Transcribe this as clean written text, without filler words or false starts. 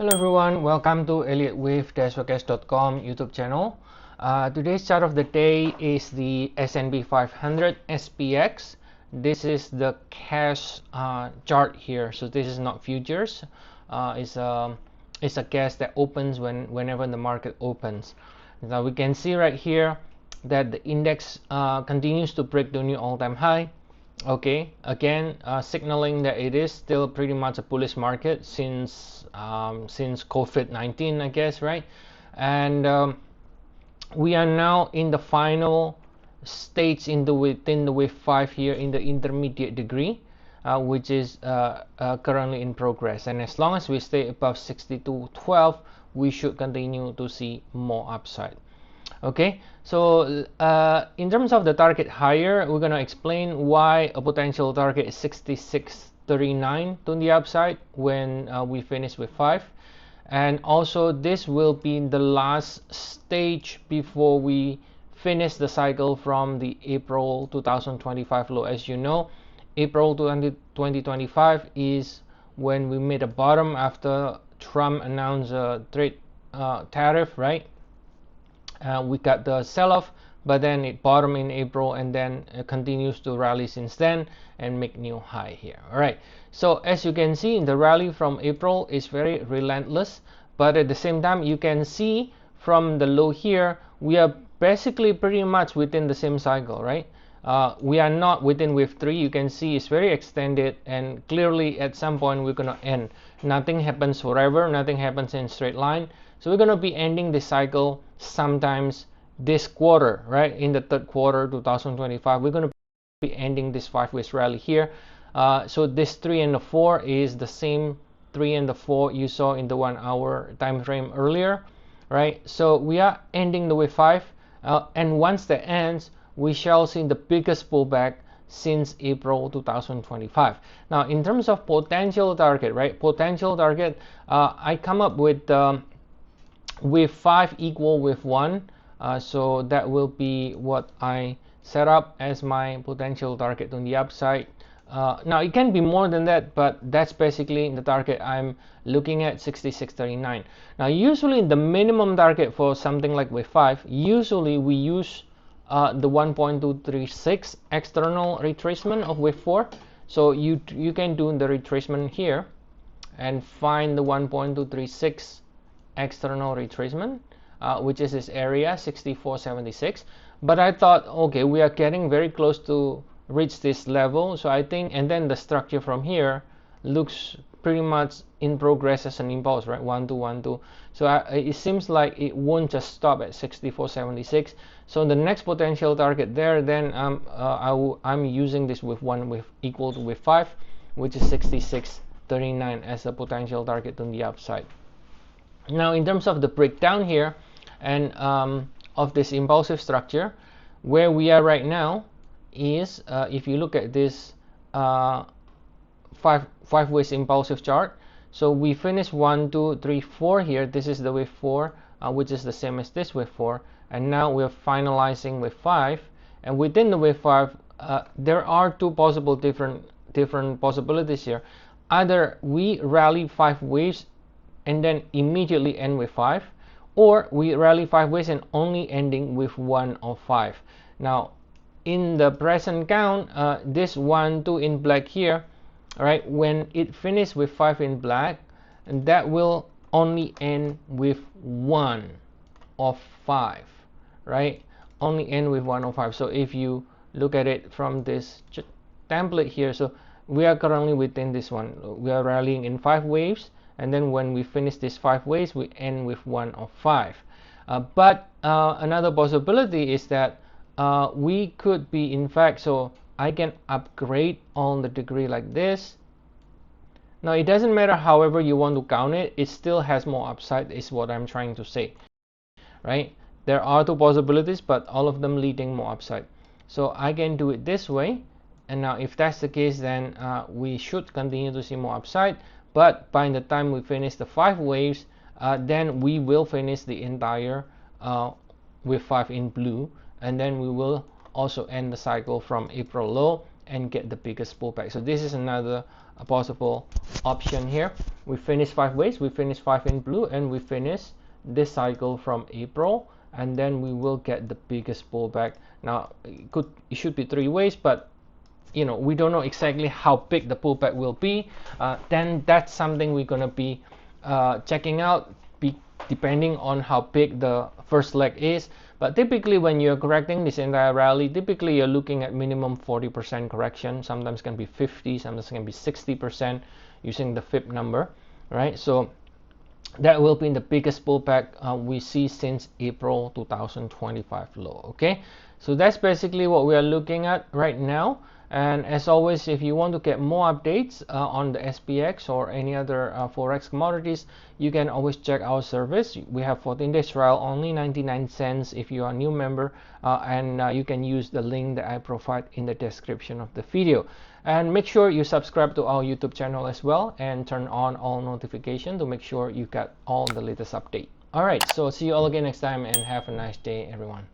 Hello everyone, welcome to Elliottwave-forecast.com YouTube channel. Today's chart of the day is the S&P 500 SPX. This is the cash chart here, so this is not futures. It's a cash that opens whenever the market opens. Now we can see right here that the index continues to break the new all-time high. Okay, again signaling that it is still pretty much a bullish market since COVID-19, I guess, right? And we are now in the final stage within the wave 5 here in the intermediate degree, which is currently in progress, and as long as we stay above 62.12, we should continue to see more upside. Okay, so in terms of the target higher, we're going to explain why a potential target is 66.39 to the upside when we finish with 5, and also this will be the last stage before we finish the cycle from the April 2025 low. As you know, April 2025 is when we made a bottom after Trump announced a trade tariff, right? We got the sell-off, but then it bottomed in April and then continues to rally since then and make new high here. All right, so as you can see, the rally from April is very relentless, but at the same time you can see from the low here we are basically pretty much within the same cycle, right? We are not within wave 3. You can see it's very extended, and clearly at some point we're gonna end. Nothing happens forever, nothing happens in straight line, so we're gonna be ending the cycle sometimes this quarter, right? In the third quarter 2025, we're going to be ending this 5 ways rally here. So this 3 and the 4 is the same 3 and the 4 you saw in the 1 hour time frame earlier, right? So we are ending the wave 5, and once that ends, we shall see the biggest pullback since April 2025. Now in terms of potential target, right? Potential target, I come up with wave 5 equal wave 1, so that will be what I set up as my potential target on the upside. Now it can be more than that, but that's basically the target I'm looking at, 66.39. Now usually the minimum target for something like wave 5, usually we use the 1.236 external retracement of wave 4. So you can do the retracement here and find the 1.236 external retracement, which is this area 64.76. But I thought, okay, we are getting very close to reach this level, so I think, and then the structure from here looks pretty much in progress as an impulse, right? 1 2 1 2. So it seems like it won't just stop at 64.76. So the next potential target there, then I'm using this with 1 with equal to with 5, which is 66.39 as a potential target on the upside. Now in terms of the breakdown here and of this impulsive structure, where we are right now is if you look at this five ways impulsive chart, so we finished 1 2 3 4 here. This is the wave 4, which is the same as this wave 4, and now we're finalizing wave 5, and within the wave 5 there are two possible different possibilities here. Either we rally 5 waves and then immediately end with 5, or we rally 5 waves and only ending with 1 of 5. Now in the present count, this 1 2 in black here, right, when it finishes with 5 in black, and that will only end with 1 of 5, right? Only end with 1 of 5. So if you look at it from this template here, so we are currently within this one. We are rallying in 5 waves, and then when we finish this 5 waves, we end with 1 of 5. But another possibility is that we could be, in fact, so I can upgrade on the degree like this. Now it doesn't matter however you want to count it, it still has more upside, is what I'm trying to say, right? There are two possibilities, but all of them leading more upside. So I can do it this way, and now if that's the case, then we should continue to see more upside. But by the time we finish the 5 waves, then we will finish the entire wave 5 in blue, and then we will also end the cycle from April low and get the biggest pullback. So this is another possible option here. We finished 5 ways. We finished 5 in blue, and we finished this cycle from April, and then we will get the biggest pullback. Now it should be 3 ways, but you know, we don't know exactly how big the pullback will be. Then that's something we're gonna be checking out, depending on how big the first leg is. But typically when you're correcting this entire rally, typically you're looking at minimum 40% correction. Sometimes can be 50, sometimes can be 60% using the FIB number, right? So that will be the biggest pullback we see since April 2025 low. Okay, so that's basically what we are looking at right now. And as always, if you want to get more updates on the SPX or any other Forex commodities, you can always check our service. We have 14 days trial, only 99 cents if you are a new member, and you can use the link that I provide in the description of the video. And make sure you subscribe to our YouTube channel as well, and turn on all notifications to make sure you got all the latest update. All right, so see you all again next time, and have a nice day, everyone.